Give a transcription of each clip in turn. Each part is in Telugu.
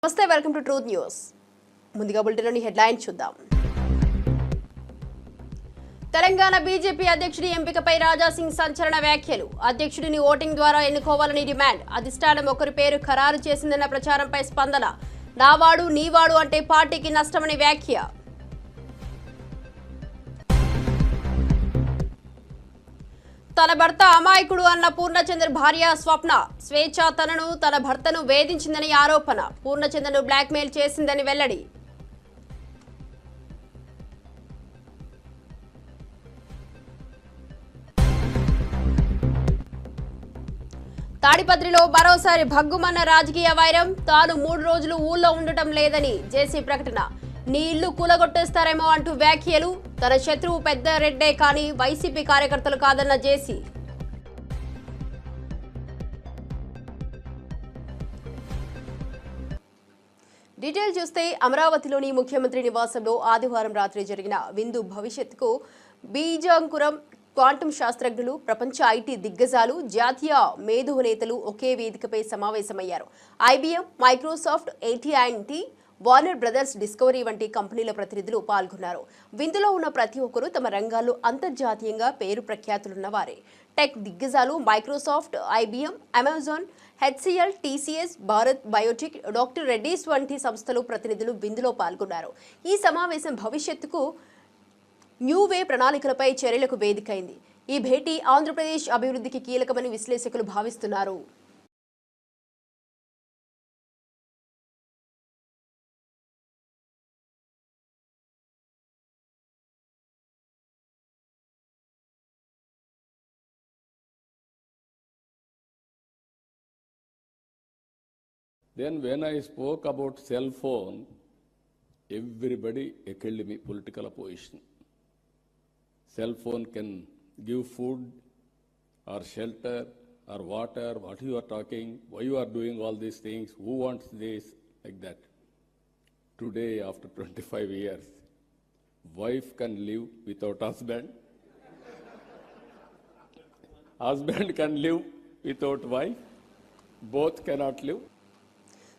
నమస్తే, వెల్కమ్ టు ట్రూత్ న్యూస్. ముందుగా బులెటిన్లోని హెడ్లైన్ చూద్దాం. తెలంగాణ బీజేపీ అధ్యక్షుడి ఎంపికపై రాజాసింగ్ సంచలన వ్యాఖ్యలు. అధ్యక్షుడిని ఓటింగ్ ద్వారా ఎన్నుకోవాలని డిమాండ్. అధిష్టానం ఒకరి పేరు ఖరారు చేసిందన్న ప్రచారంపై స్పందన. నావాడు నీవాడు అంటే పార్టీకి నష్టమని వ్యాఖ్య. తన భర్త అమాయకుడు అన్న పూర్ణచంద్ర భార్య స్వప్న స్వేచ్ఛ తన భర్తను వేధించిందని ఆరోపణ. పూర్ణచంద్రను బ్లాక్మెయిల్ చేసిందని వెల్లడి. తాడిపత్రిలో మరోసారి భగ్గుమన్న రాజకీయ వైరం. తాను 3 రోజులు ఊళ్ళో ఉండటం లేదని జేసీ ప్రకటన. నీ ఇల్లు కూలగొట్టేస్తారేమో అంటూ వ్యాఖ్యలు. తన శత్రువు పెద్ద రెడ్డే కానీ వైసీపీ కార్యకర్తలు కాదన్న జేసీ. డీటెయిల్ చూస్తే అమరావతిలోని ముఖ్యమంత్రి నివాసంలో ఆదివారం రాత్రి జరిగిన విందు భవిష్యత్తుకు బీజాంకురం క్వాంటం శాస్త్రజ్ఞులు, ప్రపంచ ఐటీ దిగ్గజాలు, జాతీయ మేధో నేతలు ఒకే వేదికపై సమావేశమయ్యారు. IBM, Microsoft, AT&T, Warner brothers discovery వంటి కంపెనీల ప్రతినిధులు పాల్గొన్నారు. విందులో ఉన్న ప్రతి ఒక్కరూ తమ రంగాల్లో అంతర్జాతీయంగా పేరు ప్రఖ్యాతులున్న వారే. టెక్ దిగ్గజాలు Microsoft, IBM, Amazon, HCL, TCS, Bharat Biotech, doctor Reddy's వంటి సంస్థలు ప్రతినిధులు విందులో పాల్గొన్నారు. ఈ సమావేశం భవిష్యత్తుకు న్యూవే ప్రణాళికలపై చర్యలకు వేదికైంది. ఈ భేటీ ఆంధ్రప్రదేశ్ అభివృద్ధికి కీలకమని విశ్లేషకులు భావిస్తున్నారు. Then when I spoke about cell phone, everybody echoed me political opposition. Cell phone can give food or shelter or water, what you are talking, why you are doing all these things, who wants this, like that. Today, after 25 years, wife can live without husband, husband can live without wife, both cannot live.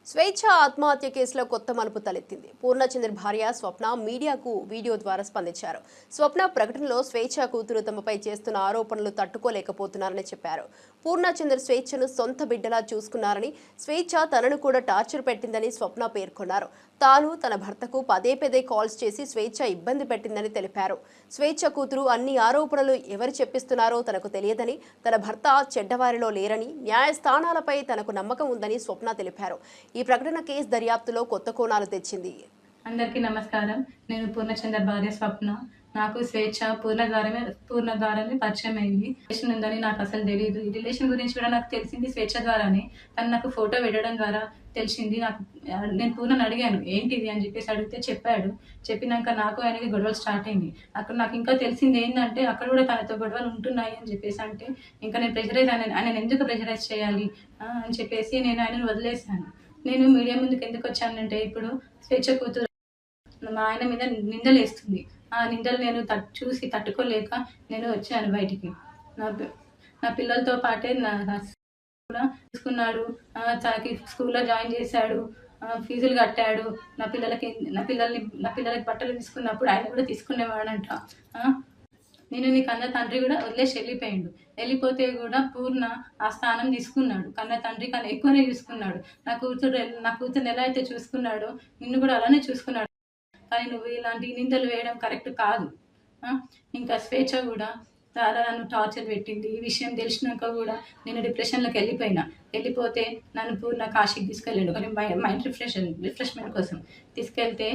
స్వేచ్ఛ ఆత్మహత్య కేసులో కొత్త మలుపు తలెత్తింది. పూర్ణచంద్ర భార్య స్వప్న మీడియాకు వీడియో ద్వారా స్పందించారు. స్వప్న ప్రకటనలో స్వేచ్ఛ కూతురు తమపై చేస్తున్న ఆరోపణలు తట్టుకోలేకపోతున్నారని చెప్పారు. పూర్ణచంద్ర స్వేచ్ఛను సొంత బిడ్డలా చూసుకున్నారని, స్వేచ్ఛ తనను కూడా టార్చర్ పెట్టిందని స్వప్న పేర్కొన్నారు. తాను తన భర్తకు పదే కాల్స్ చేసి స్వేచ్ఛ ఇబ్బంది పెట్టిందని తెలిపారు. స్వేచ్ఛ కూతురు అన్ని ఆరోపణలు ఎవరు చెప్పిస్తున్నారో తనకు తెలియదని, తన భర్త చెడ్డవారిలో లేరని, న్యాయస్థానాలపై తనకు నమ్మకం ఉందని స్వప్న తెలిపారు. ఈ ప్రకటన కేసు దర్యాప్తులో కొత్త కోణాలు తెచ్చింది. అందరికీ నమస్కారం. నేను పూర్ణచంద్ర భార్య స్వప్న. నాకు స్వేచ్ఛ పూర్ణ ద్వారానే పరిచయం అయింది. రిలేషన్ ఉందని నాకు అసలు తెలియదు. ఈ రిలేషన్ గురించి కూడా నాకు తెలిసింది స్వేచ్ఛ ద్వారానే. తను నాకు ఫోటో పెట్టడం ద్వారా తెలిసింది. నేను పూర్ణని అడిగాను ఏంటిది అని చెప్పేసి అడిగితే చెప్పాడు. చెప్పినాక నాకు ఆయనకి గొడవలు స్టార్ట్ అయింది. అక్కడ నాకు ఇంకా తెలిసింది ఏంటంటే అక్కడ కూడా తనతో గొడవలు ఉంటున్నాయి అని చెప్పేసి అంటే ఇంకా నేను ఆయన ఎందుకు ప్రెజరైజ్ చేయాలి అని చెప్పేసి నేను ఆయనను వదిలేసాను. నేను మీడియా ముందుకు ఎందుకు వచ్చానంటే ఇప్పుడు స్వేచ్ఛ కూతురు మా ఆయన మీద నిందలు వేస్తుంది. ఆ నిందలు నేను చూసి తట్టుకోలేక నేను వచ్చాను బయటికి. నా పిల్లలతో పాటే కూడా తీసుకున్నాడు. స్కూల్లో జాయిన్ చేశాడు, ఫీజులు కట్టాడు. నా పిల్లలకి బట్టలు తీసుకున్నప్పుడు ఆయన కూడా తీసుకునేవాడంట. నేను నీ కన్న తండ్రి కూడా వదిలేసి వెళ్ళిపోయాడు. వెళ్ళిపోతే కూడా పూర్ణ ఆ స్థానం తీసుకున్నాడు. కన్న తండ్రి కన్నా ఎక్కువనే చూసుకున్నాడు. నా కూతురుని ఎలా అయితే చూసుకున్నాడో నిన్ను కూడా అలానే చూసుకున్నాడు. కానీ నువ్వు ఇలాంటి నిందలు వేయడం కరెక్ట్ కాదు. ఇంకా స్వేచ్ఛ కూడా చాలా నన్ను టార్చర్ పెట్టింది. ఈ విషయం తెలిసినాక కూడా నేను డిప్రెషన్లోకి వెళ్ళిపోతే నన్ను పూర్ణ కాశీకి తీసుకెళ్ళాడు మైండ్ రిఫ్రెష్మెంట్ కోసం. తీసుకెళ్తే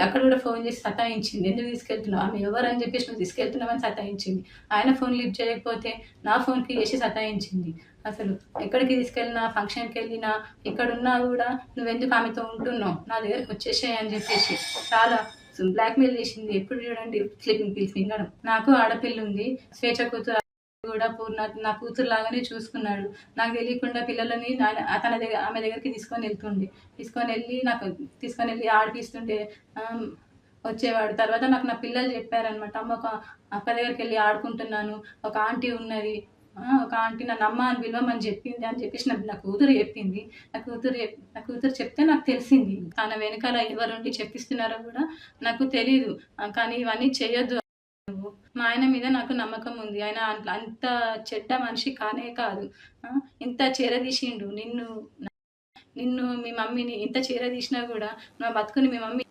అక్కడ కూడా ఫోన్ చేసి సతాయించింది. ఎందుకు తీసుకెళ్తున్నావు, ఆమె ఎవరు అని చెప్పేసి నువ్వు తీసుకెళ్తున్నావని సతాయించింది. ఆయన ఫోన్ లిఫ్ట్ చేయకపోతే నా ఫోన్కి చేసి సతాయించింది. అసలు ఎక్కడికి తీసుకెళ్ళినా, ఫంక్షన్కి వెళ్ళినా, ఎక్కడున్నా కూడా నువ్వెందుకు ఆమెతో ఉంటున్నావు, నా దగ్గరకు వచ్చేసాయి అని చెప్పేసి చాలా బ్లాక్మెయిల్ చేసింది. ఎప్పుడు చూడండి స్లీపింగ్ పిల్స్ మింగడం. నాకు ఆడపిల్ల ఉంది. స్వేచ్ఛ కూతురు కూడా నా కూతురు లాగానే చూసుకున్నాడు. నాకు తెలియకుండా పిల్లలని ఆమె దగ్గరికి తీసుకొని వెళ్ళి ఆడిపిస్తుంటే వచ్చేవాడు. తర్వాత నాకు నా పిల్లలు చెప్పారనమాట, అమ్మ ఒక అక్క దగ్గరికి వెళ్ళి ఆడుకుంటున్నాను, ఒక ఆంటీ ఉన్నది, ఒక ఆంటీ నన్ను అమ్మ అని పిలవమని చెప్పింది అని చెప్పేసి నా కూతురు చెప్పింది. నా కూతురు చెప్తే నాకు తెలిసింది. తన వెనకాల ఎవరుండి చెప్పిస్తున్నారో కూడా నాకు తెలీదు. కానీ ఇవన్నీ చేయొద్దు నువ్వు. మా ఆయన మీద నాకు నమ్మకం ఉంది. ఆయన అంత చెడ్డ మనిషి కానే కాదు. ఇంత చేరదీసిండు నిన్ను మీ మమ్మీని ఇంత చేరదీసినా కూడా నా బతుకుని మీ మమ్మీ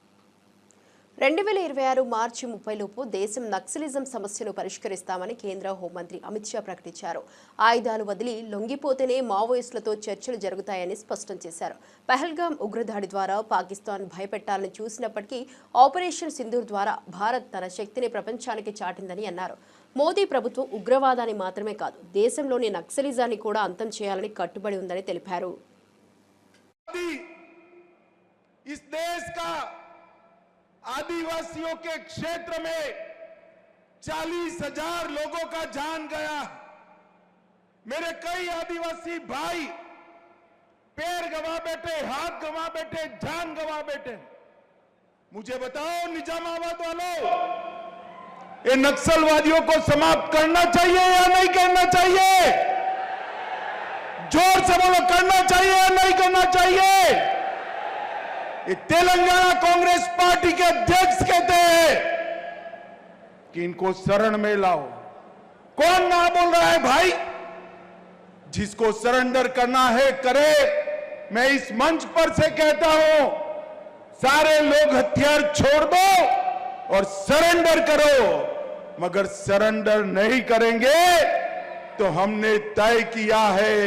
2026 మార్చి 30 లోపు దేశం నక్సలిజం సమస్యను పరిష్కరిస్తామని కేంద్ర హోంమంత్రి అమిత్ షా ప్రకటించారు. ఆయుధాలు వదిలి లొంగిపోతేనే మావోయిస్టులతో చర్చలు జరుగుతాయని స్పష్టం చేశారు. పహల్గాం ఉగ్రదాడి ద్వారా పాకిస్తాన్ భయపెట్టాలని చూసినప్పటికీ ఆపరేషన్ సింధూర్ ద్వారా భారత్ తన శక్తిని ప్రపంచానికి చాటిందని అన్నారు. మోదీ ప్రభుత్వం ఉగ్రవాదాన్ని మాత్రమే కాదు, దేశంలోని నక్సలిజాన్ని కూడా అంతం చేయాలని కట్టుబడి ఉందని తెలిపారు. आदिवासियों के क्षेत्र में 40,000 लोगों का जान गया। मेरे कई आदिवासी भाई पैर गवा बैठे, हाथ गवा बैठे, जान गवा बैठे। मुझे बताओ निजामाबाद वालों, ये नक्सलवादियों को समाप्त करना चाहिए या नहीं करना चाहिए? जोर से बोलो, करना चाहिए या नहीं करना चाहिए? ये तेलंगाना कांग्रेस पार्टी के अध्यक्ष कहते हैं कि इनको शरण में लाओ। कौन ना बोल रहा है भाई? जिसको सरेंडर करना है करे। मैं इस मंच पर से कहता हूं, सारे लोग हथियार छोड़ दो और सरेंडर करो। मगर सरेंडर नहीं करेंगे तो हमने तय किया है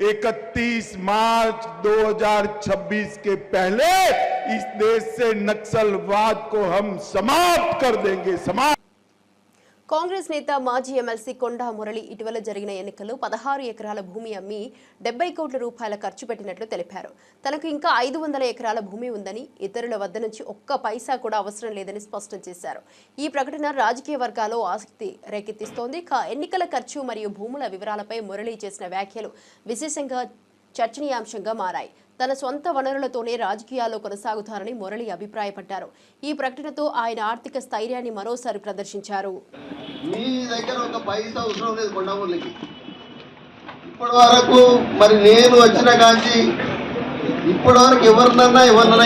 31 मार्च 2026 के पहले इस देश से नक्सलवाद को हम समाप्त कर देंगे। కాంగ్రెస్ నేత మాజీ ఎమ్మెల్సీ కొండా మురళి ఇటీవల జరిగిన ఎన్నికల్లో 16 ఎకరాల భూమి అమ్మి 70 కోట్ల రూపాయల ఖర్చు పెట్టినట్లు తెలిపారు. తనకు ఇంకా 500 ఎకరాల భూమి ఉందని, ఇతరుల వద్ద నుంచి ఒక్క పైసా కూడా అవసరం లేదని స్పష్టం చేశారు. ఈ ప్రకటన రాజకీయ వర్గాల్లో ఆసక్తి రేకెత్తిస్తోంది. ఎన్నికల ఖర్చు మరియు భూముల వివరాలపై మురళి చేసిన వ్యాఖ్యలు విశేషంగా చర్చనీయాంశంగా మారాయి. తన సొంత వనరులతోనే రాజకీయాల్లో కొనసాగుతారని మురళి అభిప్రాయపడ్డారు. ఈ ప్రకటనతో ఆయన ఆర్థిక స్థైర్యాన్ని మరోసారి ప్రదర్శించారు. మీ దగ్గర ఒక పైసా అవసరం లేదు కొండమూర్లకి. ఇప్పటి వరకు మరి నేను వచ్చిన కాంచి ఇప్పటి వరకు ఎవరినన్నా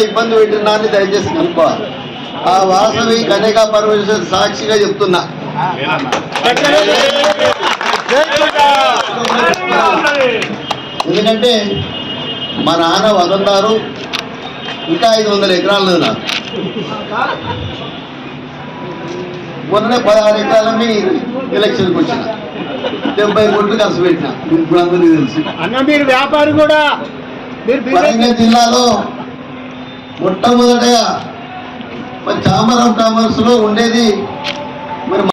ఇబ్బంది పెట్టినా అని దయచేసి కనుక్కోవాలి. ఆ వాసవి కన్యకా పరమేశ్వర్ సాక్షిగా చెప్తున్నా. ఎందుకంటే మా నాన్న వదన్నారు, ఇంకా 500 ఎకరాలు నాకు. మొన్ననే 16 ఎకరాలని ఎలక్షన్కి వచ్చిన 70 కోట్లు ఖర్చు పెట్టిన. ఇప్పుడు అందరికీ తెలుసు. మీరు వ్యాపారి కూడా. వరంగల్ జిల్లాలో మొట్టమొదటగా మరి ఛాంబర్ ఆఫ్ కామర్స్ లో ఉండేది మరి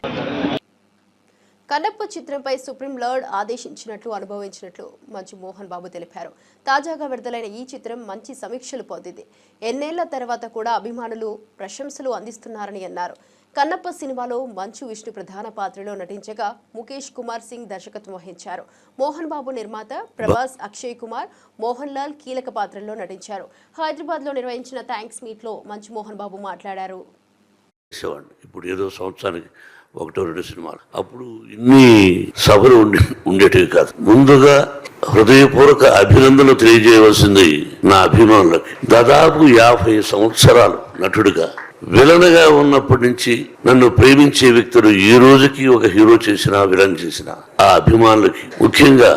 కన్నప్ప చిత్రంపై సుప్రీం లార్డ్ ఆదేశించినట్లు అనుభవించినట్లు మంచు మోహన్ బాబు తెలిపారు. తాజాగా విడుదలైన ఈ చిత్రం మంచి సమీక్షలు పొందింది. ఎన్నేళ్ల తర్వాత కూడా అభిమానులు ప్రశంసలు అందిస్తున్నారని అన్నారు. కన్నప్ప సినిమాలో మంచు విష్ణు ప్రధాన పాత్రలో నటించగా ముఖేష్ కుమార్ సింగ్ దర్శకత్వం వహించారు. మోహన్ బాబు నిర్మాత, ప్రభాస్, అక్షయ్ కుమార్, మోహన్ లాల్ కీలక పాత్రల్లో నటించారు. హైదరాబాద్ లో నిర్వహించిన థ్యాంక్స్ మీట్ లో మంచు మోహన్ బాబు మాట్లాడారు. ఇప్పుడు ఏదో సంవత్సరానికి 1-2 సినిమాలు, అప్పుడు ఇన్ని సభలు ఉండేటివి కాదు. ముందుగా హృదయపూర్వక అభినందనలు తెలియజేయవలసింది నా అభిమానులకి. దాదాపు 50 సంవత్సరాలు నటుడిగా, విలన్గా ఉన్నప్పటి నుంచి నన్ను ప్రేమించే వ్యక్తులు ఈ రోజుకి ఒక హీరో చేసినా, విలన్ చేసినా ఆ అభిమానులకి ముఖ్యంగా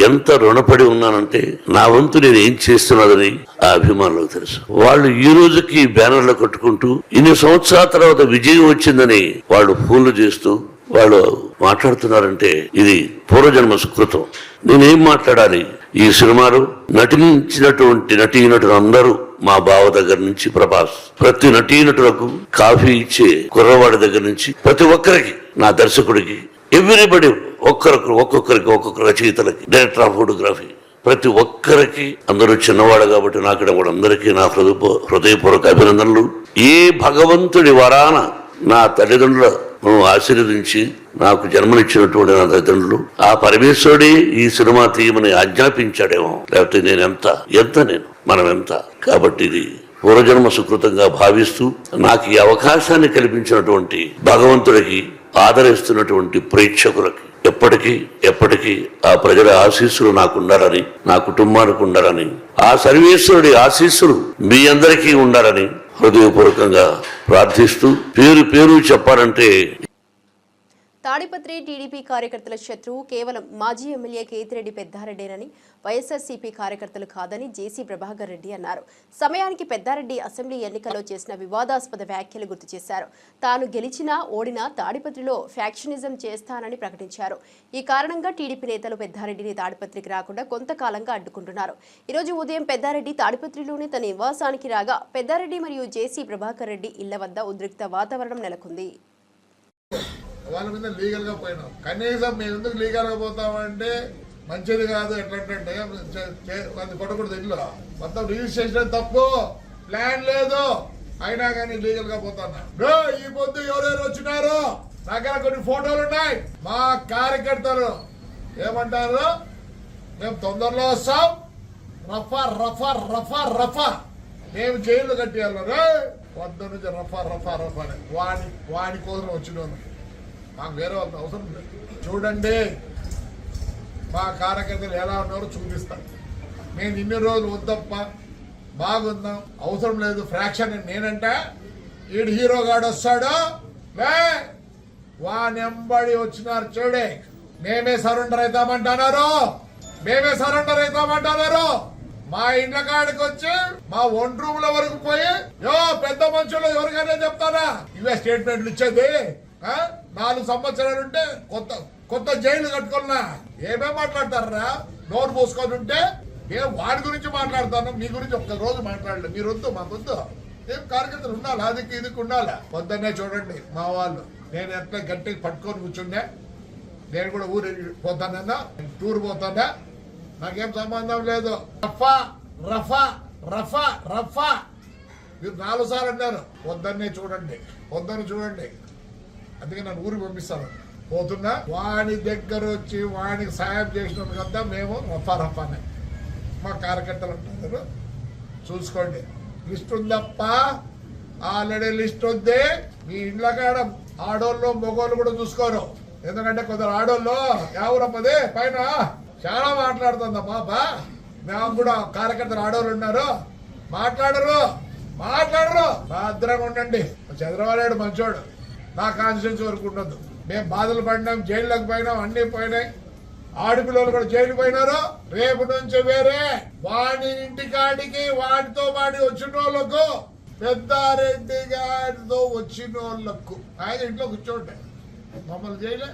ఎంత రుణపడి ఉన్నానంటే నా వంతు నేను ఏం చేస్తున్నదని ఆ అభిమానులకు తెలుసు. వాళ్ళు ఈ రోజుకి బ్యానర్లు కట్టుకుంటూ ఇన్ని సంవత్సరాల తర్వాత విజయం వచ్చిందని వాళ్ళు ఫోన్లు చేస్తూ వాళ్ళు మాట్లాడుతున్నారంటే ఇది పూర్వజన్మ సుకృతం. నేనేం మాట్లాడాలి? ఈ సినిమాలో నటించినటువంటి నటీనటులు అందరూ, మా బావ దగ్గర నుంచి ప్రభాస్, ప్రతి నటీనటులకు కాఫీ ఇచ్చే కుర్రవాడి దగ్గర నుంచి ప్రతి ఒక్కరికి, నా దర్శకుడికి, ఎవ్రీబడి ఒక్కొక్కరికి రచయితలకి, డైరెక్టర్ ఆఫ్ ఫోటోగ్రఫీ, ప్రతి ఒక్కరికి, అందరూ చిన్నవాడు కాబట్టి నాకు కూడా అందరికీ నా హృదయపూర్వక అభినందనలు. ఏ భగవంతుడి వరాన నా తల్లిదండ్రులను ఆశీర్వదించి నాకు జన్మనిచ్చినటువంటి నా తల్లిదండ్రులు, ఆ పరమేశ్వరుడే ఈ సినిమా తీయమని ఆజ్ఞాపించాడేమో, లేకపోతే మనం ఎంత. కాబట్టి ఇది పూర్వజన్మ సుకృతంగా భావిస్తూ నాకు ఈ అవకాశాన్ని కల్పించినటువంటి భగవంతుడికి, ఆదరిస్తున్నటువంటి ప్రేక్షకులకి, ఎప్పటికీ ఆ ప్రజల ఆశీస్సులు నాకు ఉండాలని, నా కుటుంబానికి ఉండాలని, ఆ సర్వేశ్వరుడి ఆశీస్సులు మీ అందరికీ ఉండాలని హృదయపూర్వకంగా ప్రార్థిస్తూ పేరు చెప్పాలంటే తాడిపత్రి టీడీపీ కార్యకర్తల శత్రువు కేవలం మాజీ ఎమ్మెల్యే కేతిరెడ్డి పెద్దారెడ్డేనని, వైఎస్ఆర్సీపీ కార్యకర్తలు కాదని జేసీ ప్రభాకర్ రెడ్డి అన్నారు. సమయానికి పెద్దారెడ్డి అసెంబ్లీ ఎన్నికల్లో చేసిన వివాదాస్పద వ్యాఖ్యలు గుర్తు చేశారు. తాను గెలిచినా ఓడినా తాడిపత్రిలో ఫ్యాక్షనిజం చేస్తానని ప్రకటించారు. ఈ కారణంగా టీడీపీ నేతలు పెద్దారెడ్డిని తాడిపత్రికి రాకుండా కొంతకాలంగా అడ్డుకుంటున్నారు. ఈరోజు ఉదయం పెద్దారెడ్డి తాడిపత్రిలోని తన నివాసానికి రాగా పెద్దారెడ్డి మరియు జేసీ ప్రభాకర్ రెడ్డి ఇళ్ల వద్ద ఉద్రిక్త వాతావరణం నెలకొంది. వాళ్ళ మీద లీగల్గా పోయినాం. కనీసం మేము ఎందుకు లీగల్గా పోతామంటే మంచిది కాదు. ఎట్లంటే అది కొట్టకూడదు. ఇంట్లో మొత్తం రిజిస్ట్రేషన్ తప్పు, ప్లాన్ లేదు, అయినా కానీ లీగల్గా పోతాను. ఈ పొద్దు ఎవరెవరు వచ్చినారు దగ్గర కొన్ని ఫోటోలు ఉన్నాయి. మా కార్యకర్తలు ఏమంటారు, మేము తొందరలో వస్తాం, రఫా రఫా రఫా రఫా, మేము జైలు కట్టేయాలి. పొద్దు నుంచి రఫా రఫా రఫా వాడి కోసం వచ్చిన మాకు వేరే వాళ్ళకి అవసరం లేదు. చూడండి మా కార్యకర్తలు ఎలా ఉన్నారో చూపిస్తాను. నేను ఇన్ని రోజులు వద్దప్ప, బాగుందాం, అవసరం లేదు ఫ్రాక్షన్ నేనంటే ఈడు హీరోగాడు వస్తాడు, వానెంబడి వచ్చినారు. చూడే మేమే సరెండర్ అవుతామంటున్నారు. మా ఇండ్ల కాడికి వచ్చి మా 1 రూమ్ల వరకు పోయి పెద్ద మనుషులు ఎవరికైనా చెప్తారా ఇవే స్టేట్మెంట్లు ఇచ్చేది. 4 సంవత్సరాలు ఉంటే కొత్త జైలు కట్టుకున్నా ఏమేం మాట్లాడతారా? నోరు పోసుకొని ఉంటే వాడి గురించి మాట్లాడతాను, మీ గురించి ఒక్క రోజు మాట్లాడలేదు. మీరు వద్దు, మాకొద్దు. ఏం కార్యకర్తలు ఉండాలి, అదికి ఇదికి ఉండాలి. పొద్దున్నే చూడండి మా వాళ్ళు, నేను ఎట్లా గట్టిగా పట్టుకొని కూర్చుండే. నేను కూడా ఊరు పోతానన్నా, టూర్ పోతానా, నాకేం సంబంధం లేదు. రఫా రఫా రఫా రఫా మీరు 4 సార్లు అన్నారు. పొద్దున్నే చూడండి. అందుకే నన్ను ఊరికి పంపిస్తాను. పోతున్నా వాడి దగ్గర వచ్చి వాడికి సాయం చేసినప్పుడు కదా మేము రఫానే. మా కార్యకర్తలు అంటున్నారు, చూసుకోండి. లిస్ట్ ఉందప్ప, ఆల్రెడీ లిస్ట్ ఉంది. మీ ఇండ్ల కాడ ఆడోళ్ళు మొగోళ్ళు కూడా చూసుకోరు. ఎందుకంటే కొందరు ఆడోళ్ళు ఎవరమ్మదే పైన చాలా మాట్లాడుతుందా బాబా. మేము కూడా కార్యకర్తలు ఆడోళ్ళు ఉన్నారు, మాట్లాడరు. భద్రంగా ఉండండి. చంద్రబాబు మంచోడు, నా కాన్స్టిట్యూన్సీ వరకు ఉండదు. మేము బాధలు పడినాం, జైల్లోకి పోయినాం, అన్ని పోయినాయి. ఆడపిల్లలు కూడా జైలు పోయినారు. రేపు నుంచి వేరే వాడి ఇంటికాడికి వాడితో వాడి వచ్చిన వాళ్ళకు, పెద్దారెడ్డి గారితో వచ్చిన వాళ్ళకు ఆయన ఇంట్లో కూర్చోండి. మమ్మల్ని జైలే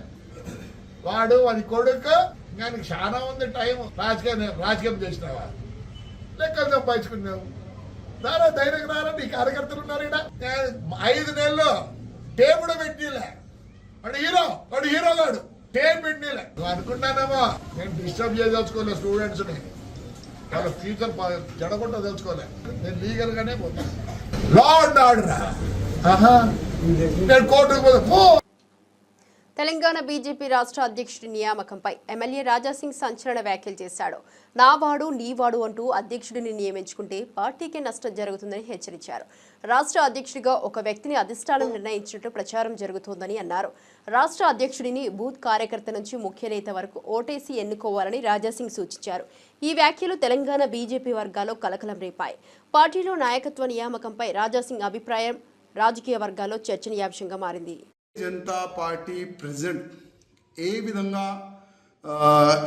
వాడు వాడి కొడుకు. ఇంకా చాలా ఉంది టైం. రాజకీయం చేసినావా, లెక్కలు సంపాదించుకున్నావు. దారా ధైర్యం రారా, నీ కార్యకర్తలు ఉన్నారు ఇక్కడ. 5 నెలలు టేబుల్ పెట్టిలే. వాడు హీరోగాడు టేబుల్ పెట్టిలే. నువ్వు అనుకుంటానేమో నేను డిస్టర్బ్ చేయదలుచుకోలే స్టూడెంట్స్ ని, వాళ్ళ ఫ్యూచర్ చెడగొట్ట తెలుసుకోలే. నేను లీగల్ గానే పోతాను. లా అండ్ ఆర్డర్ నేను కోర్టుకు పోతా. తెలంగాణ బీజేపీ రాష్ట్ర అధ్యక్షుడి నియామకంపై ఎమ్మెల్యే రాజాసింగ్ సంచలన వ్యాఖ్యలు చేశాడు. నావాడు నీవాడు అంటూ అధ్యక్షుడిని నియమించుకుంటే పార్టీకి నష్టం జరుగుతుందని హెచ్చరించారు. రాష్ట్ర అధ్యక్షుడిగా ఒక వ్యక్తిని అధిష్టానం నిర్ణయించినట్టు ప్రచారం జరుగుతోందని అన్నారు. రాష్ట్ర అధ్యక్షుడిని బూత్ కార్యకర్త నుంచి ముఖ్య నేత వరకు ఓటేసి ఎన్నుకోవాలని రాజాసింగ్ సూచించారు. ఈ వ్యాఖ్యలు తెలంగాణ బీజేపీ వర్గాల్లో కలకలం రేపాయి. పార్టీలో నాయకత్వ నియామకంపై రాజాసింగ్ అభిప్రాయం రాజకీయ వర్గాల్లో చర్చనీయాంశంగా మారింది. జనతా పార్టీ ప్రెసిడెంట్ ఏ విధంగా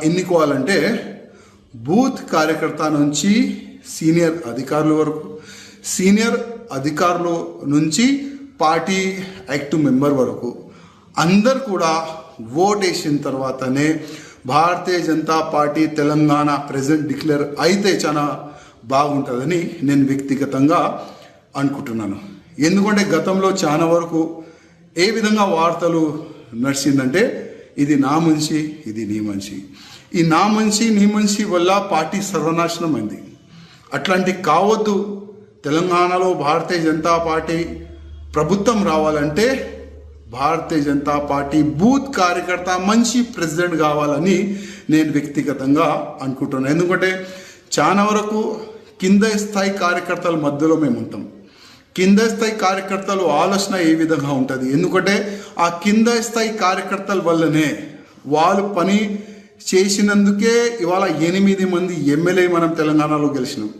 ఎన్నుకోవాలంటే బూత్ కార్యకర్త నుంచి సీనియర్ అధికారుల వరకు, సీనియర్ అధికారుల నుంచి పార్టీ యాక్టివ్ మెంబర్ వరకు అందరు కూడా ఓట్ వేసిన తర్వాతనే Bharatiya Janata party Telangana president declare అయితే చాలా బాగుంటుందని నేను వ్యక్తిగతంగా అనుకుంటున్నాను. ఎందుకంటే గతంలో చాలా వరకు ఏ విధంగా వార్తలు నడిచిందంటే ఇది నా మనిషి, ఇది నీ మనిషి, ఈ నా మనిషి నీ మనిషి వల్ల పార్టీ సర్వనాశనం అయింది. అట్లాంటి కావద్దు. తెలంగాణలో భారతీయ జనతా పార్టీ ప్రభుత్వం రావాలంటే భారతీయ జనతా పార్టీ బూత్ కార్యకర్త మంచి ప్రెసిడెంట్ కావాలని నేను వ్యక్తిగతంగా అనుకుంటున్నాను. ఎందుకంటే చాలా వరకు కింద స్థాయి కార్యకర్తల మధ్యలో మేము ఉంటాం. కింద స్థాయి కార్యకర్తలు ఆలోచన ఏ విధంగా ఉంటుంది, ఎందుకంటే ఆ కింద స్థాయి కార్యకర్తల వల్లనే వాళ్ళు పని చేసినందుకే ఇవాళ 8 మంది ఎమ్మెల్యే మనం తెలంగాణలో గెలిచినాం.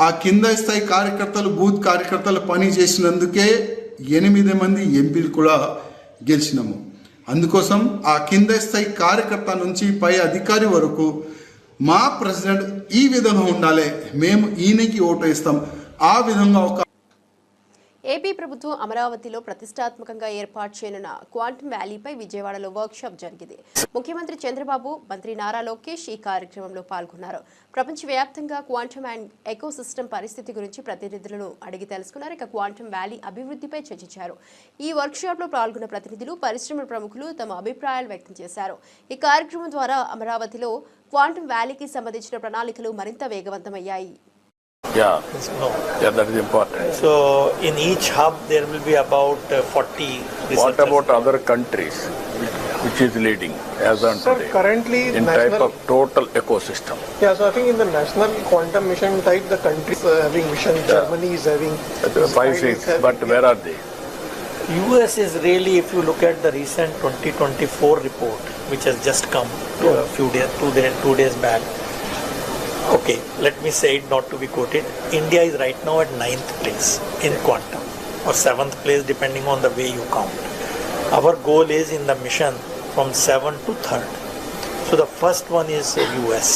ఆ కింద స్థాయి కార్యకర్తలు, బూత్ కార్యకర్తలు పని చేసినందుకే 8 మంది ఎంపీలు కూడా గెలిచినాము. అందుకోసం ఆ కింద స్థాయి కార్యకర్త నుంచి పై అధికారి వరకు మా ప్రెసిడెంట్ ఈ విధంగా ఉండాలి, మేము ఈయనకి ఓటు వేస్తాం, ఆ విధంగా ఒక ఏపీ ప్రభుత్వం అమరావతిలో ప్రతిష్టాత్మకంగా ఏర్పాటు చేయనున్న క్వాంటమ్ వ్యాలీపై విజయవాడలో వర్క్షాప్ జరిగింది. ముఖ్యమంత్రి చంద్రబాబు, మంత్రి నారా లోకేష్ ఈ కార్యక్రమంలో పాల్గొన్నారు. ప్రపంచవ్యాప్తంగా క్వాంటమ్ అండ్ ఎకోసిస్టమ్ పరిస్థితి గురించి ప్రతినిధులను అడిగి తెలుసుకున్నారు. ఇక క్వాంటమ్ వ్యాలీ అభివృద్ధిపై చర్చించారు. ఈ వర్క్షాప్లో పాల్గొన్న ప్రతినిధులు, పరిశ్రమల ప్రముఖులు తమ అభిప్రాయాలు వ్యక్తం చేశారు. ఈ కార్యక్రమం ద్వారా అమరావతిలో క్వాంటమ్ వ్యాలీకి సంబంధించిన ప్రణాళికలు మరింత వేగవంతమయ్యాయి. Yeah, that is important. So in each hub there will be about 40 researchers. What about other countries which is leading as on Sir, today currently in national, type of total ecosystem? Yeah, so I think in the national quantum mission type, the countries are having mission. Yeah. Germany is having 5, 6, but where are they? US is really, if you look at the recent 2024 report which has just come a few days, 2 days back. Okay, let me say it not to be quoted. India is right now at 9th place in quantum, or 7th place depending on the way you count. Our goal is in the mission from 7th to 3rd. So the first one is US.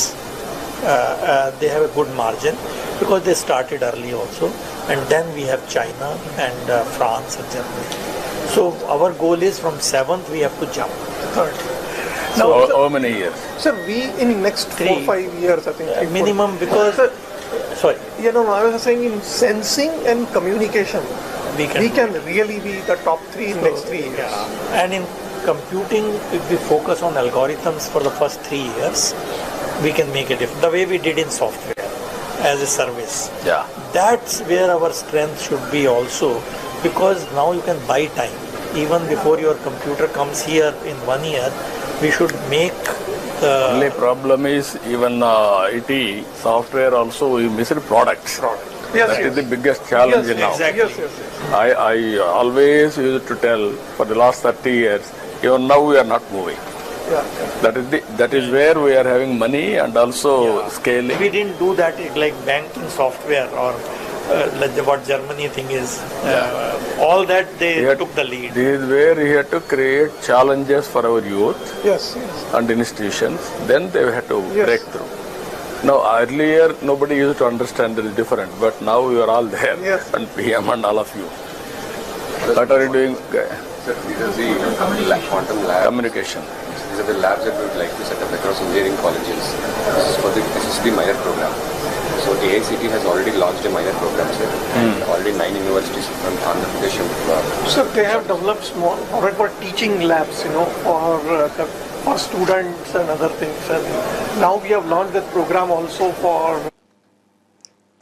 They have a good margin because they started early also, and then we have China and France and Germany. So our goal is from 7th we have to jump to 3rd. So how many years? Sir, we in next 4-5 years, I think. Minimum, because sorry, I was saying in sensing and communication, we can really be the top 3 in next 3 years. yeah. And in computing, if we focus on algorithms for the first 3 years, we can make a difference. The way we did in software as a service. Yeah. That's where our strength should be also, because now you can buy time. Even before your computer comes here in 1 year, we should make the Only problem is even IT software also we missed products. Yes, That yes. is the biggest challenge Yes, now. exactly. Yes. I always used to tell for the last 30 years, even now we are not moving. Yeah. That is where we are having money and also scaling. we didn't do that like banking software or like what Germany thing is. All that they took the lead. This is where we had to create challenges for our youth Yes. and institutions. Then they had to Yes. break through. Now earlier nobody used to understand it is different, but now we are all there, Yes. and PM and all of you. What are you doing? Sir, these are the quantum labs. Communication. These are the labs that we would like to set up across engineering colleges. This is for the SSB minor program. So AICT has already launched a minor program, sir. Already 9 universities from Andhra Pradesh. So they have developed small, what about teaching labs, for students and other things. And now we have launched that program also for.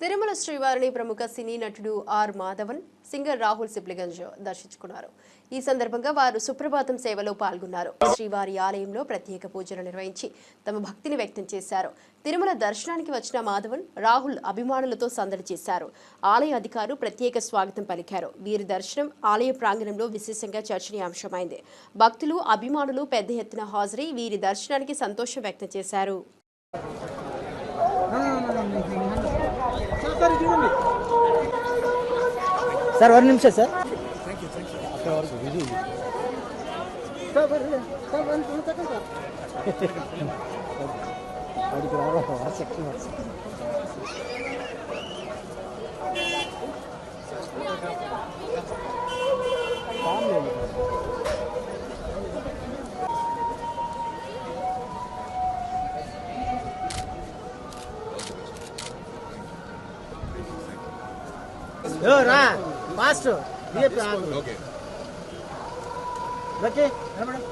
Tirumala శ్రీవారిని ప్రముఖ సినీ నటుడు ఆర్ మాధవన్, సింగర్ రాహుల్ సిప్లిగంజ్ దర్శించుకున్నారు. ఈ సందర్భంగా వారు సుప్రభాతం సేవలో పాల్గొన్నారు. శ్రీవారి ఆలయంలో ప్రత్యేక పూజలు నిర్వహించి తమ భక్తిని వ్యక్తం చేశారు. తిరుమల దర్శనానికి వచ్చిన మాధవన్, రాహుల్ అభిమానులతో సందడి చేశారు. ఆలయ అధికారులు ప్రత్యేక స్వాగతం పలికారు. వీరి దర్శనం ఆలయ ప్రాంగణంలో విశేషంగా చర్చనీయాంశమైంది. భక్తులు, అభిమానులు పెద్ద ఎత్తున హాజరై వీరి దర్శనానికి సంతోషం వ్యక్తం చేశారు. సార్ 1 నిమిషం సార్. రా ఫాస్ట్. Okay okay madam.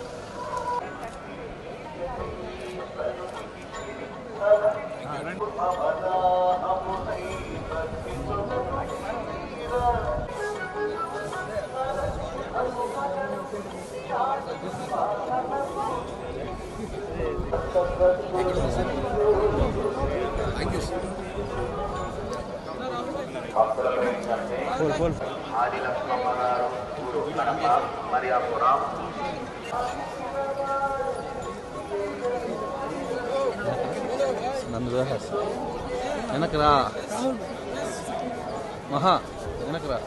నన్ను దోహేస్తా వెనకరా మహా వెనకరా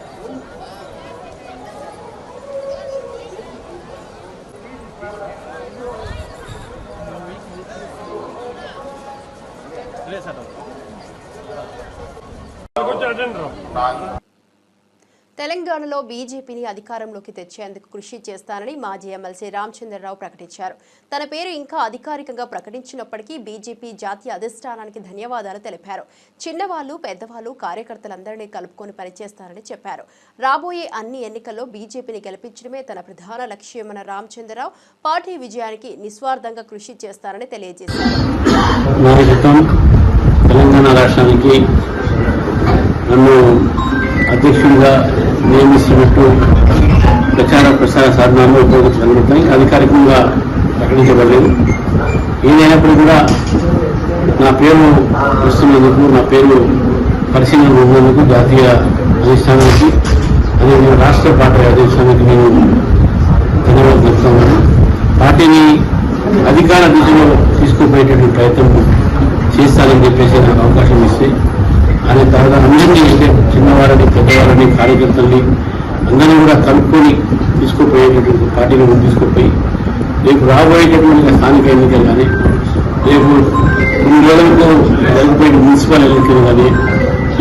తెలంగాణలో బీజేపీని అధికారంలోకి తెచ్చేందుకు కృషి చేస్తానని మాజీ ఎమ్మెల్సీ రామచంద్రరావు ప్రకటించారు. తన పేరు ఇంకా అధికారికంగా ప్రకటించినప్పటికీ బీజేపీ జాతీయ అధిష్టానానికి ధన్యవాదాలు తెలిపారు. చిన్నవాళ్లు పెద్దవాళ్లు కార్యకర్తలందరినీ కలుపుకొని పనిచేస్తారని చెప్పారు. రాబోయే అన్ని ఎన్నికల్లో బీజేపీని గెలిపించడమే తన ప్రధాన లక్ష్యమన్న రామచంద్రరావు పార్టీ విజయానికి నిస్వార్థంగా కృషి చేస్తారని తెలియజేశారు. తెలంగాణ రాష్ట్రానికి నన్ను అధ్యక్షుడిగా నియమిస్తున్నట్టు ప్రచార ప్రసార సాధనాల్లో ఉపయోగించగలుగుతాయి. అధికారికంగా ప్రకటించబడలేదు. ఏదైనప్పుడు కూడా నా పేరు వస్తున్నందుకు, నా పేరు పరిశీలన ఉన్నందుకు జాతీయ అధిష్టానానికి, అదేవిధంగా రాష్ట్ర పార్టీ అధిష్టానానికి నేను ధన్యవాదాలు చెప్తున్నాను. పార్టీని అధికార దిశలో తీసుకుపోయేటటువంటి ప్రయత్నం చేస్తానని చెప్పేసి నాకు అవకాశం ఇస్తే అనే తర్వాత అందరినీ, అంటే చిన్నవారిని పెద్దవారిని కార్యకర్తల్ని అందరినీ కూడా కలుపుకొని తీసుకుపోయేటటువంటి పార్టీని తీసుకుపోయి రేపు రాబోయేటటువంటి స్థానిక ఎన్నికలు కానీ, రేపు 2 రోజులకు జరిగిపోయిన మున్సిపల్ ఎన్నికలు కానీ,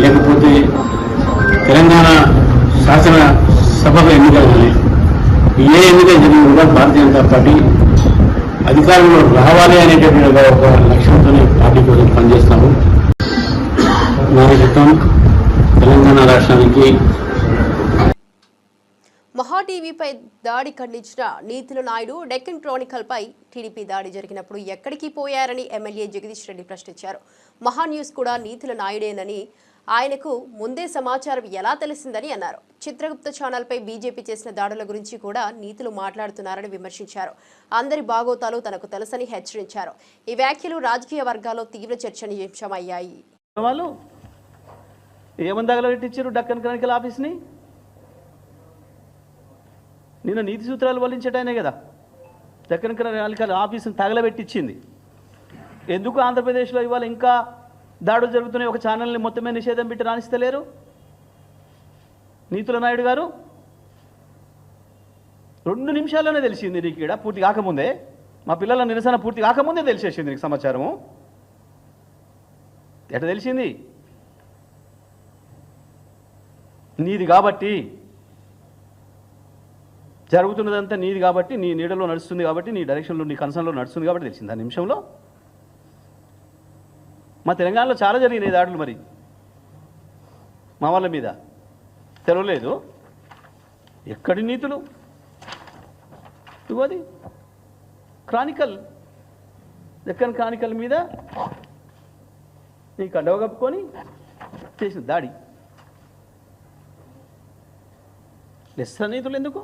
లేకపోతే తెలంగాణ శాసన సభ ఎన్నికలు కానీ, ఏ ఎన్నికలు జరిగినా కూడా భారతీయ జనతా పార్టీ అధికారంలో రావాలి అనేటటువంటి ఒక లక్ష్యంతోనే పార్టీ కోసం పనిచేస్తాము. నాయకత్వం తెలంగాణ రాష్ట్రానికి. మహా టీవీపై దాడి ఖండించిన నీతుల నాయుడు డెక్కన్ క్రానికల్ పై టీడీపీ దాడి జరిగినప్పుడు ఎక్కడికి పోయారని ఎమ్మెల్యే జగదీష్ రెడ్డి ప్రశ్నించారు. మహా న్యూస్ కూడా నీతుల నాయుడేనని, ఆయనకు ముందే సమాచారం ఎలా తెలిసిందని అన్నారు. చిత్రగుప్త ఛానల్పై బీజేపీ చేసిన దాడుల గురించి కూడా నీతులు మాట్లాడుతున్నారని విమర్శించారు. అందరి బాగోతాలు తనకు తెలుసని హెచ్చరించారు. ఈ వ్యాఖ్యలు రాజకీయ వర్గాల్లో తీవ్ర చర్చనీయాంశమయ్యాయి. వాళ్ళు ఏమని తగలబెట్టించారు డక్కన్ క్రానికల్ ఆఫీస్ని? నిన్న నీతి సూత్రాలు వల్లించటానే కదా డక్కన్ క్రానికల్ ఆఫీస్ని తగలబెట్టించింది. ఎందుకు ఆంధ్రప్రదేశ్లో ఇవాళ ఇంకా దాడులు జరుగుతున్నాయి? ఒక ఛానల్ని మొత్తమే నిషేధం పెట్టి రాణిస్తలేరు నీతుల నాయుడు గారు. 2 నిమిషాల్లోనే తెలిసింది నీకు ఇక్కడ పూర్తి కాకముందే, మా పిల్లల నిరసన పూర్తి కాకముందే తెలిసేసింది నీకు సమాచారము. ఎట్లా తెలిసింది? నీది కాబట్టి, జరుగుతున్నదంతా నీది కాబట్టి, నీ నీడలో నడుస్తుంది కాబట్టి, నీ డైరెక్షన్లో, నీ కన్సర్న్లో నడుస్తుంది కాబట్టి తెలిసింది ఆ నిమిషంలో. మా తెలంగాణలో చాలా జరిగినాయి దాడులు, మరి మా వాళ్ళ మీద తెలవలేదు. ఎక్కడి నీతులు? ఇగోది క్రానికల్, డెక్కన్ క్రానికల్ మీద నీ కండవ కప్పుకొని చేసిన దాడి. లెస్స నీతులు ఎందుకు?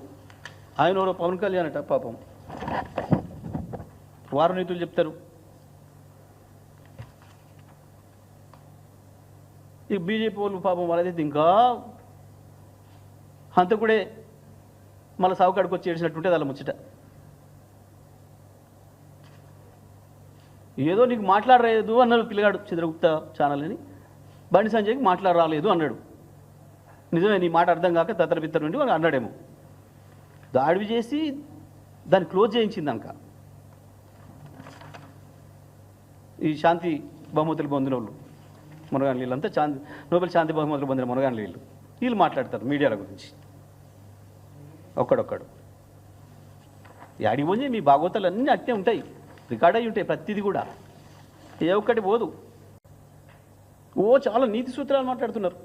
ఆయన ఎవరో పవన్ కళ్యాణ్ అట, పాపం వారు నీతులు చెప్తారు. ఈ బీజేపీ వాళ్ళు పాపం వాళ్ళదైతే ఇంకా హంతకుడే మళ్ళీ సావుకాడికి వచ్చి ఏడ్చినట్టుంటే వాళ్ళ ముచ్చట. ఏదో నీకు మాట్లాడలేదు అన్నాడు పిల్లగాడు చిత్రగుప్త ఛానల్ అని, బండి సంజయ్కి మాట్లాడరాలేదు అన్నాడు. నిజమే, నీ మాట అర్థం కాక తత్తరపిత్తర నుండి వాళ్ళు అన్నాడేమో. దాడి చేసి దాన్ని క్లోజ్ చేయించింది అంక. ఈ శాంతి బహుమతులు పొందిన వాళ్ళు మునగాని వీళ్ళంతా నోబెల్ శాంతి బహుమతులు పొందిన మునగాని వీళ్ళు మాట్లాడతారు మీడియాల గురించి ఒక్కడొక్కడు. యాడికి పోయి మీ బాగోతాలు అన్నీ అట్టే ఉంటాయి, రికార్డ్ అయ్యి ఉంటాయి ప్రతిదీ కూడా, ఏ ఒక్కటి పోదు. చాలా నీతి సూత్రాలు మాట్లాడుతున్నారు.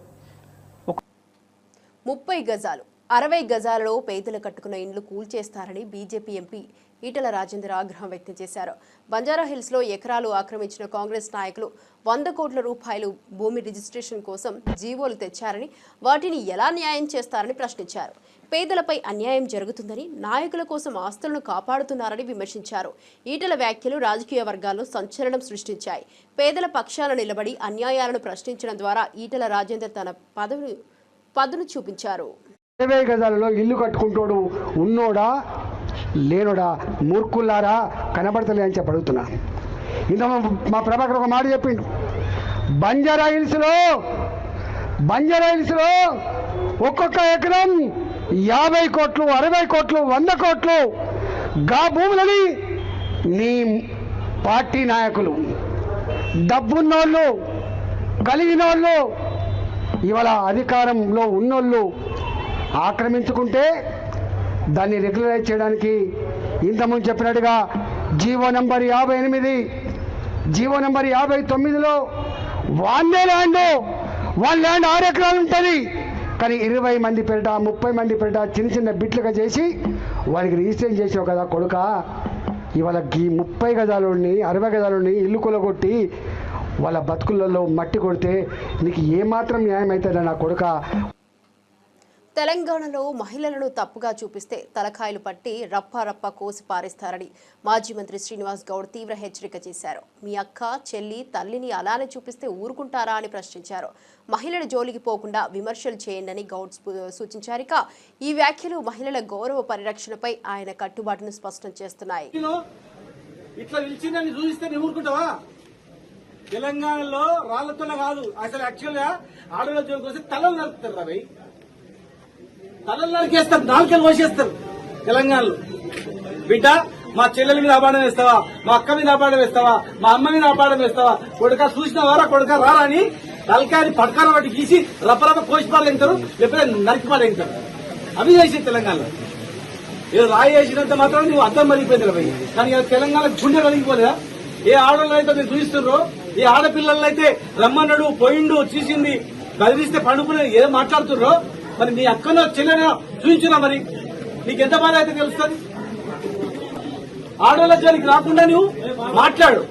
30 గజాలు 60 గజాలలో పేదలు కట్టుకున్న ఇండ్లు కూల్చేస్తారని బీజేపీ ఎంపీ ఈటల రాజేందర్ ఆగ్రహం వ్యక్తం చేశారు. బంజారాహిల్స్లో ఎకరాలు ఆక్రమించిన కాంగ్రెస్ నాయకులు 100 కోట్ల రూపాయలు భూమి రిజిస్ట్రేషన్ కోసం జీవోలు తెచ్చారని, వాటిని ఎలా న్యాయం చేస్తారని ప్రశ్నించారు. పేదలపై అన్యాయం జరుగుతుందని, నాయకుల కోసం ఆస్తులను కాపాడుతున్నారని విమర్శించారు. ఈటల వ్యాఖ్యలు రాజకీయ వర్గాల్లో సంచలనం సృష్టించాయి. పేదల పక్షాన నిలబడి అన్యాయాలను ప్రశ్నించడం ద్వారా ఈటల రాజేందర్ తన పదును చూపించారు. 20 గజాలలో ఇల్లు కట్టుకుంటోడు ఉన్నోడా లేనోడా మూర్ఖుల్లారా కనబడతలే అని చెప్పి అడుగుతున్నా. ఇంత మా ప్రభాకర్ ఒక మాట చెప్పిండు, బంజారా హిల్స్లో ఒక్కొక్క ఎకరం 50 కోట్లు 60 కోట్లు 100 కోట్లు గా భూములని నీ పార్టీ నాయకులు డబ్బున్నోళ్ళు కలిగిన వాళ్ళు ఇవాళ అధికారంలో ఉన్నోళ్ళు ఆక్రమించుకుంటే దాన్ని రెగ్యులరైజ్ చేయడానికి ఇంతకుముందు చెప్పినట్టుగా జీవో నంబర్ 58 జీవో నంబర్ 59లో వాళ్ళ ల్యాండ్ 6 ఎకరాలు ఉంటుంది, కానీ 20 మంది పేరిట 30 మంది పేరిట చిన్న చిన్న బిట్లుగా చేసి వారికి రిజిస్ట్రేషన్ చేసావు కదా కొడుక. ఇవాళ ఈ 30 గజాలని 60 గజాలని ఇల్లు కొలగొట్టి వాళ్ళ బతుకులలో మట్టి కొడితే నీకు ఏమాత్రం న్యాయం అవుతుందా నా కొడుక. తెలంగాణలో మహిళలను తప్పుగా చూపిస్తే తలకాయలు పట్టి రప్ప కోసి పారేస్తారని మాజీ మంత్రి శ్రీనివాస్ గౌడ్ తీవ్ర హెచ్చరిక చేశారు. మీ అక్క చెల్లి తల్లిని అలానే చూపిస్తే ఊరుకుంటారా అని ప్రశ్నించారు. మహిళల జోలికి పోకుండా విమర్శలు చేయండి గౌడ్ సూచించారు. ఇక ఈ వ్యాఖ్యలు మహిళల గౌరవ పరిరక్షణపై ఆయన కట్టుబాటును స్పష్టం చేస్తున్నాయి. తెలంగాణలో రాళ్లతో కాదు, అసలు యాక్చువల్ గా ఆడవాళ్ళ జోలికి వస్తే తలలు నరుకుతారు రవి, తలలు నరికేస్తారు, నాలుకలు కోసేస్తారు. తెలంగాణలో బిడ్డ మా చెల్లెల మీద అపాడం వేస్తావా, మా అక్క మీద అపాడం వేస్తావా, మా అమ్మ మీద అపాడం వేస్తావా, కొడుక చూసిన వారా కొడుక రారా అని తలకాయని పడకాల వాటి గీసి రప్పరప్ప కోసి పాడేంటారు, లేకపోతే నరికి పాడేంటారు. అవి చేసేది తెలంగాణలో. ఏదో రాయి వేసినంత మాత్రం నువ్వు అర్థం మరిగిపోయింది రవి. కానీ తెలంగాణ గుండె కలిగిపోలేదా? ఏ ఆడవాళ్ళు అయితే మీరు చూపిస్తున్నారో, ఏ ఆడపిల్లలు అయితే రమ్మన్నాడు పోయిండు చూసింది బదిలిస్తే పండుకుని ఏదో మాట్లాడుతున్నారో, మరి నీ అక్కనో చెల్లెనో చూపించున్నా, మరి నీకెంత బాధ అయితే తెలుస్తుంది. ఆడవాళ్ళ జోలికి రాకుండా నువ్వు మాట్లాడు,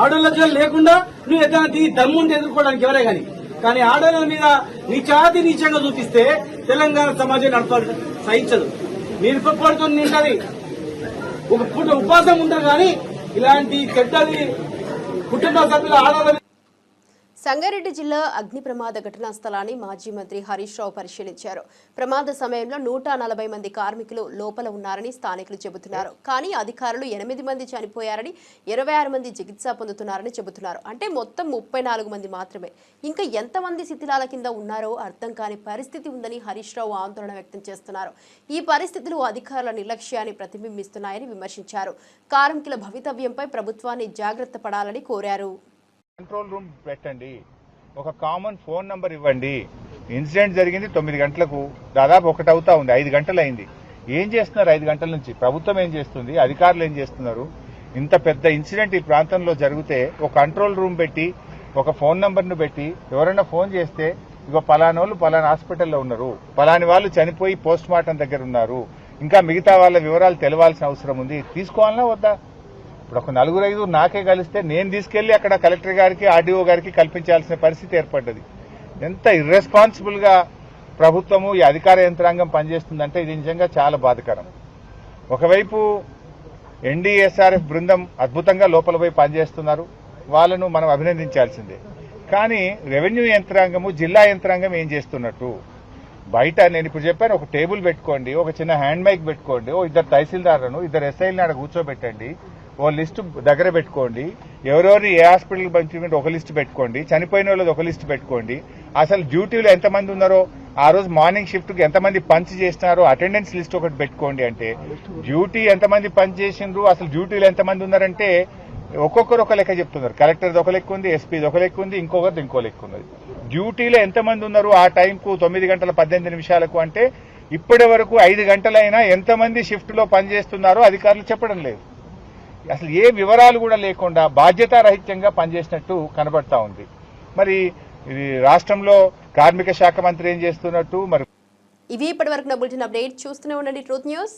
ఆడవాళ్ళ జోలి లేకుండా నువ్వు ఏదైనా దమ్ముంది ఎదుర్కోవడానికి ఎవరే కానీ ఆడవాళ్ళ మీద నీచంగా చూపిస్తే తెలంగాణ సమాజం నడపాలి సహించదు. మీరు పడుతూ నింటది ఒక పూట ఉపాసం ఉంటారు, కానీ ఇలాంటి చెడ్డది కుటుంబ సభ్యుల ఆడవాళ్ళ. సంగారెడ్డి జిల్లా అగ్ని ప్రమాద ఘటనా స్థలాన్ని మాజీ మంత్రి హరీష్ రావు పరిశీలించారు. ప్రమాద సమయంలో 140 మంది కార్మికులు లోపల ఉన్నారని స్థానికులు చెబుతున్నారు. కానీ అధికారులు 8 మంది చనిపోయారని 26 మంది చికిత్స పొందుతున్నారని చెబుతున్నారు. అంటే మొత్తం 34 మంది మాత్రమే. ఇంకా ఎంతమంది శిథిలాల కింద ఉన్నారో అర్థం కాని పరిస్థితి ఉందని హరీష్ రావు ఆందోళన వ్యక్తం చేస్తున్నారు. ఈ పరిస్థితులు అధికారుల నిర్లక్ష్యాన్ని ప్రతిబింబిస్తున్నాయని విమర్శించారు. కార్మికుల భవితవ్యంపై ప్రభుత్వాన్ని జాగ్రత్త పడాలని కోరారు. కంట్రోల్ రూమ్ పెట్టండి, ఒక కామన్ ఫోన్ నంబర్ ఇవ్వండి. ఇన్సిడెంట్ జరిగింది 9 గంటలకు, దాదాపు 1 అవుతా ఉంది, 5 గంటలు అయింది. ఏం చేస్తున్నారు 5 గంటల నుంచి? ప్రభుత్వం ఏం చేస్తుంది? అధికారులు ఏం చేస్తున్నారు? ఇంత పెద్ద ఇన్సిడెంట్ ఈ ప్రాంతంలో జరిగితే ఒక కంట్రోల్ రూమ్ పెట్టి ఒక ఫోన్ నంబర్ను పెట్టి ఎవరైనా ఫోన్ చేస్తే ఇగో పలానోళ్ళు పలానా హాస్పిటల్లో ఉన్నారు, పలాని వాళ్ళు చనిపోయి పోస్ట్ మార్టం దగ్గర ఉన్నారు, ఇంకా మిగతా వాళ్ళ వివరాలు తెలవాల్సిన అవసరం ఉంది, తీసుకోవాలన్నా వద్దా? ఇప్పుడు ఒక 4-5 నాకే కలిస్తే నేను తీసుకెళ్లి అక్కడ కలెక్టర్ గారికి ఆర్డీఓ గారికి కల్పించాల్సిన పరిస్థితి ఏర్పడ్డది. ఎంత ఇర్రెస్పాన్సిబుల్ గా ప్రభుత్వము ఈ అధికార యంత్రాంగం పనిచేస్తుందంటే ఇది నిజంగా చాలా బాధాకరం. ఒకవైపు ఎన్డీఎస్ఆర్ఎఫ్ బృందం అద్భుతంగా లోపల పోయి పనిచేస్తున్నారు, వాళ్ళను మనం అభినందించాల్సిందే. కానీ రెవెన్యూ యంత్రాంగము జిల్లా యంత్రాంగం ఏం చేస్తున్నట్టు? బయట నేను ఇప్పుడు చెప్పాను, ఒక టేబుల్ పెట్టుకోండి, ఒక చిన్న హ్యాండ్ మైక్ పెట్టుకోండి, ఓ 2 తహసీల్దార్లను 2 ఎస్ఐలను ఆడ కూర్చోబెట్టండి, ఓ లిస్టు దగ్గర పెట్టుకోండి, ఎవరెవరిని ఏ హాస్పిటల్కి పంపించుకుంటే ఒక లిస్టు పెట్టుకోండి, చనిపోయిన వాళ్ళది ఒక లిస్టు పెట్టుకోండి, అసలు డ్యూటీలో ఎంతమంది ఉన్నారో, ఆ రోజు మార్నింగ్ షిఫ్ట్కి ఎంతమంది పంచ్ చేసినారో అటెండెన్స్ లిస్ట్ ఒకటి పెట్టుకోండి. అంటే డ్యూటీ ఎంతమంది పంచ్ చేసిండ్రు, అసలు డ్యూటీలో ఎంతమంది ఉన్నారంటే ఒక్కొక్కరు ఒక లెక్క చెప్తున్నారు. కలెక్టర్ది ఒక లెక్క ఉంది, ఎస్పీది ఒక లెక్క ఉంది, ఇంకొకరిది ఇంకో లెక్క ఉన్నది. డ్యూటీలో ఎంతమంది ఉన్నారు ఆ టైంకు 9 గంటల 18 నిమిషాలకు అంటే ఇప్పటి వరకు 5 గంటలైనా ఎంతమంది షిఫ్ట్లో పనిచేస్తున్నారో అధికారులు చెప్పడం లేదు. అసలు ఏ వివరాలు కూడా లేకుండా బాధ్యతారహిత్యంగా పనిచేసినట్టు కనబడతా ఉంది. మరి ఇది రాష్ట్రంలో కార్మిక శాఖ మంత్రి ఏం చేస్తున్నట్టు? మరి ఇవి ఇప్పటివరకు బులెటిన్ అప్డేట్ చూస్తూనే ఉండండి ట్రూత్ న్యూస్.